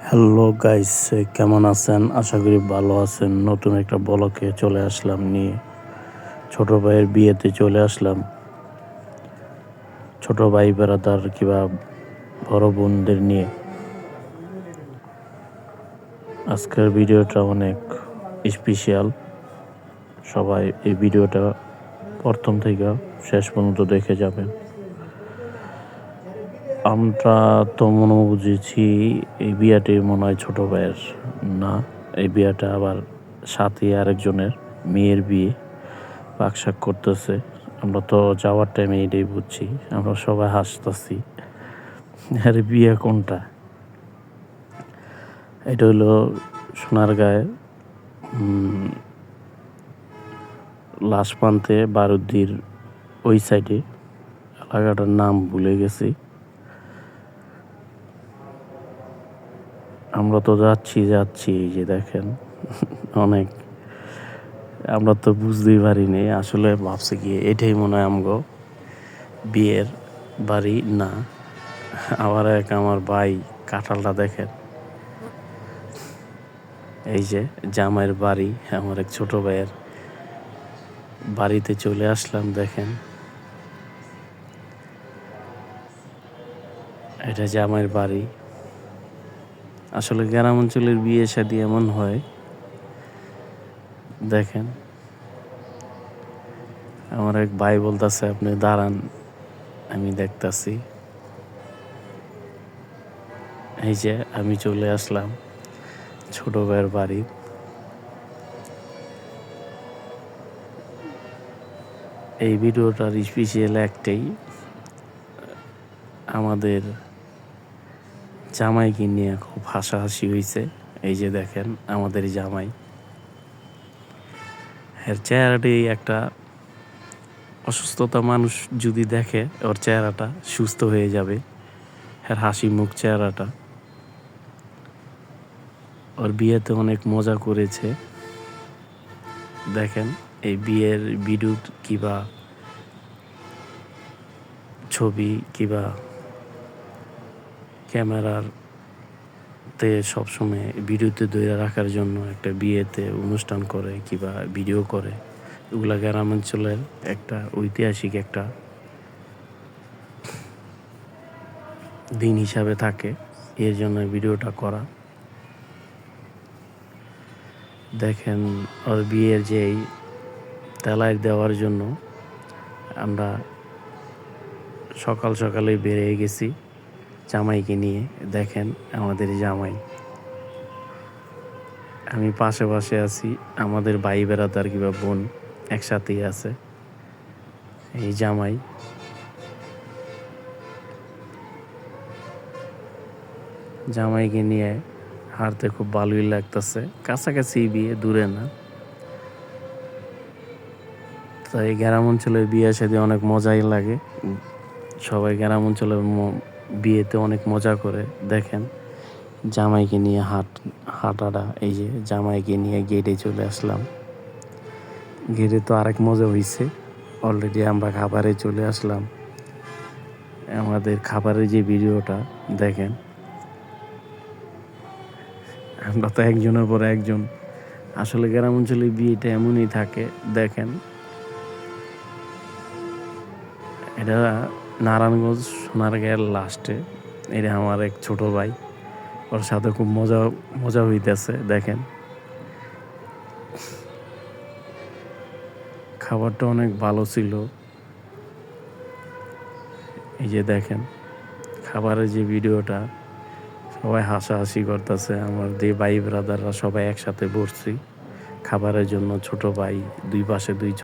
Hello guys, কেমন আছেন? আশা করি ভালো আছেন। নতুন একটা ব্লগে চলে আসলাম নিয়ে। ছোট ভাইয়ের বিয়েতে চলে আসলাম। ছোট ভাই বেড়াদার কিংবা বড় বোনদের নিয়ে। আজকের ভিডিওটা অনেক স্পেশাল। সবাই এই ভিডিওটা প্রথম থেকে শেষ পর্যন্ত দেখে যাবেন। আমরা তো মনে বুঝেছি এই বিয়েটি মনে হয় ছোট ভাইয়ের না, এই বিয়েটা আবার সাথে আরেকজনের মেয়ের বিয়ে বাকশাক করতেছে। আমরা তো যাওয়ার টাইমে এটাই বুঝছি, আমরা সবাই হাসতেছি। আরে বিয়ে কোনটা? এটা হলো সোনারগাঁয়ে লাশ প্রান্তে বারুদ্দির ওই সাইডে, এলাকাটার নাম ভুলে গেছি। আমরা তো যাচ্ছি এই যে দেখেন অনেক, আমরা তো বুঝতেই পারিনি। আসলে ভাবছি কি এটাই মনে হয় আমগো বিয়ের বাড়ি না। আবার আমার ভাই কাঁঠালটা দেখেন, এই যে জামাইয়ের বাড়ি। আমার এক ছোট ভাইয়ের বাড়িতে চলে আসলাম। দেখেন এটা জামাইয়ের বাড়ি। আসলে গ্রাম অঞ্চলের বিয়ে শাদী এমন হয়। দেখেন আমার এক ভাই বলতেছে আপনি দাঁড়ান, আমি দেখতাছি। এই যে আমি চলে আসলাম ছোট ভাইয়ের বাড়ি। এই ভিডিওটার স্পেশাল একটাই, আমাদের জামাইকে নিয়ে খুব হাসাহাসি হয়েছে। এই যে দেখেন আমাদের জামাই, এর চেহারাটি একটা অসুস্থতা মানুষ যদি দেখে ওর চেহারাটা সুস্থ হয়ে যাবে। এর হাসি মুখ চেহারাটা। ওর বিয়েতে অনেক মজা করেছে। দেখেন এই বিয়ের ভিডিও কিবা ছবি কিবা ক্যামেরার তে সবসময় ভিডিওতে ধরে রাখার জন্য একটা বিয়েতে অনুষ্ঠান করে কিবা ভিডিও করে, এগুলা গ্রামাঞ্চলের একটা ঐতিহাসিক একটা দিন হিসাবে থাকে। এর জন্য ভিডিওটা করা। দেখেন ওর বিয়ের যেই তেলায় দেওয়ার জন্য আমরা সকাল সকালে বেরিয়ে গেছি জামাইকে নিয়ে। দেখেন আমাদের জামাই, আমি পাশে আছি, আমাদের ভাই বেড়াদার কিংবা বোন একসাথেই আছে। এই জামাই, জামাইকে নিয়ে হাঁটতে খুব ভালোই লাগতেছে। কাছাকাছি বিয়ে, দূরে না। তাই গ্রাম অঞ্চলের বিয়ে সাথে অনেক মজাই লাগে। সবাই গ্রাম অঞ্চলের বিয়েতে অনেক মজা করে। দেখেন জামাইকে নিয়ে হাঁটাটা, এই যে জামাইকে নিয়ে গেটে চলে আসলাম। গেটে তো আরেক মজা হয়েছে, অলরেডি আমরা খাবারে চলে আসলাম। আমাদের খাবারের যে ভিডিওটা দেখেন, আমরা তো একজনের পর একজন। আসলে গ্রাম অঞ্চলের বিয়েটা এমনই থাকে। দেখেন এটা নারায়ণগঞ্জ সোনারগাঁয়ের লাস্টে। এটা আমার এক ছোট ভাই, ওর সাথে খুব মজা হইতেছে। দেখেন খাবারটা অনেক ভালো ছিল। এই যে দেখেন খাবারের যে ভিডিওটা, সবাই হাসাহাসি করতেছে। আমার যে ভাই ব্রাদাররা সবাই একসাথে বসছি খাবারের জন্য। ছোট ভাই, দুই পাশে দুই